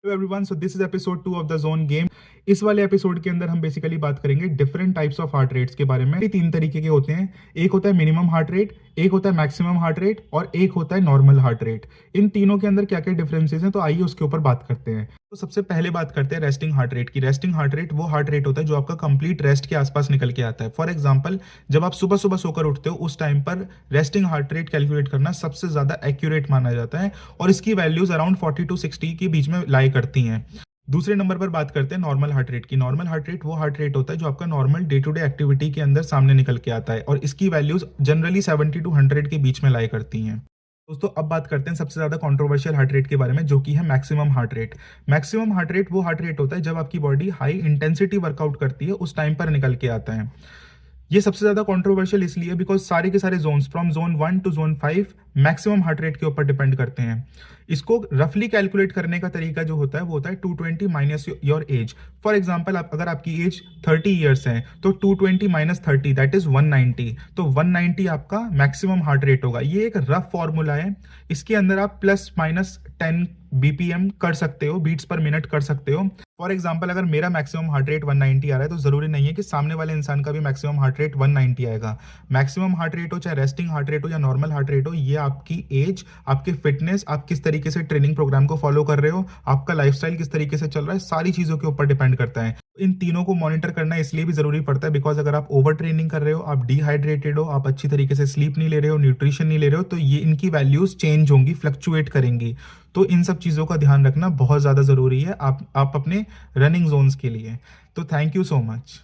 Hello everyone, so this is episode 2 of the zone game. इस वाले episode के अंदर हम बेसिकली बात करेंगे different types of heart rates के बारे में। ये तीन तरीके के होते हैं। एक होता है मिनिमम हार्ट रेट, एक होता है मैक्सिमम हार्ट रेट और एक होता है नॉर्मल हार्ट रेट। इन तीनों के अंदर क्या क्या डिफरेंसेस हैं, तो आइए उसके ऊपर बात करते हैं। तो सबसे पहले बात करते हैं रेस्टिंग हार्ट रेट की। रेस्टिंग हार्ट रेट वो हार्ट रेट होता है जो आपका कंप्लीट रेस्ट के आसपास निकल के आता है। फॉर एग्जांपल, जब आप सुबह सुबह सोकर उठते हो उस टाइम पर रेस्टिंग हार्ट रेट कैलकुलेट करना सबसे ज्यादा एक्यूरेट माना जाता है और इसकी वैल्यूज अराउंड 40 to 60 के बीच में लाई करती हैं। दूसरे नंबर पर बात करते हैं नॉर्मल हार्ट रेट की। नॉर्मल हार्ट रेट वो हार्ट रेट होता है जो आपका normal day to day activity के अंदर सामने निकल के आता है और इसकी वैल्यूज जनरली 70 to 100 के बीच में लाई करती हैं। दोस्तों, अब बात करते हैं सबसे ज्यादा कंट्रोवर्शियल हार्ट रेट के बारे में, जो कि है maximum heart rate. Maximum heart rate वो हार्ट रेट होता है जब आपकी बॉडी हाई इंटेंसिटी वर्कआउट करती है उस टाइम पर निकल के आता है। ये सबसे ज्यादा कंट्रोवर्शियल इसलिए बिकॉज सारे के सारे zones from zone 1 to zone 5 maximum heart rate के ऊपर डिपेंड करते हैं। इसको रफली कैलकुलेट करने का तरीका जो होता है वो होता है 220 minus your age. For example, अगर आपकी एज 30 ईयर्स है तो 220 माइनस 30 दैट इज 190। तो 190 आपका मैक्सिमम हार्ट रेट होगा। ये एक रफ फॉर्मूला है। इसके अंदर आप प्लस माइनस 10 बीपीएम कर सकते हो, बीट्स पर मिनट कर सकते हो। फॉर एग्जाम्पल, अगर मेरा मैक्सिमम हार्ट रेट 190 आ रहा है तो जरूरी नहीं है कि सामने वाले इंसान का भी मैक्सिमम हार्ट रेट 190 आएगा। मैक्सिमम हार्ट रेट हो चाहे रेस्टिंग हार्ट रेट हो या नॉर्मल हार्ट रेट हो, ये आपकी एज, आपके फिटनेस, आप किस तरीके से ट्रेनिंग प्रोग्राम को फॉलो कर रहे हो, आपका लाइफस्टाइल किस तरीके से चल रहा है, सारी चीजों के ऊपर डिपेंड करता है। इन तीनों को मॉनिटर करना इसलिए भी जरूरी पड़ता है बिकॉज अगर आप ओवर ट्रेनिंग कर रहे हो, आप डिहाइड्रेटेड हो, आप अच्छी तरीके से स्लीप नहीं ले रहे हो, न्यूट्रिशन नहीं ले रहे हो, तो ये इनकी वैल्यूज चेंज होंगी, फ्लक्चुएट करेंगी। तो इन सब चीज़ों का ध्यान रखना बहुत ज़्यादा ज़रूरी है आप अपने रनिंग जोन्स के लिए। तो थैंक यू सो मच।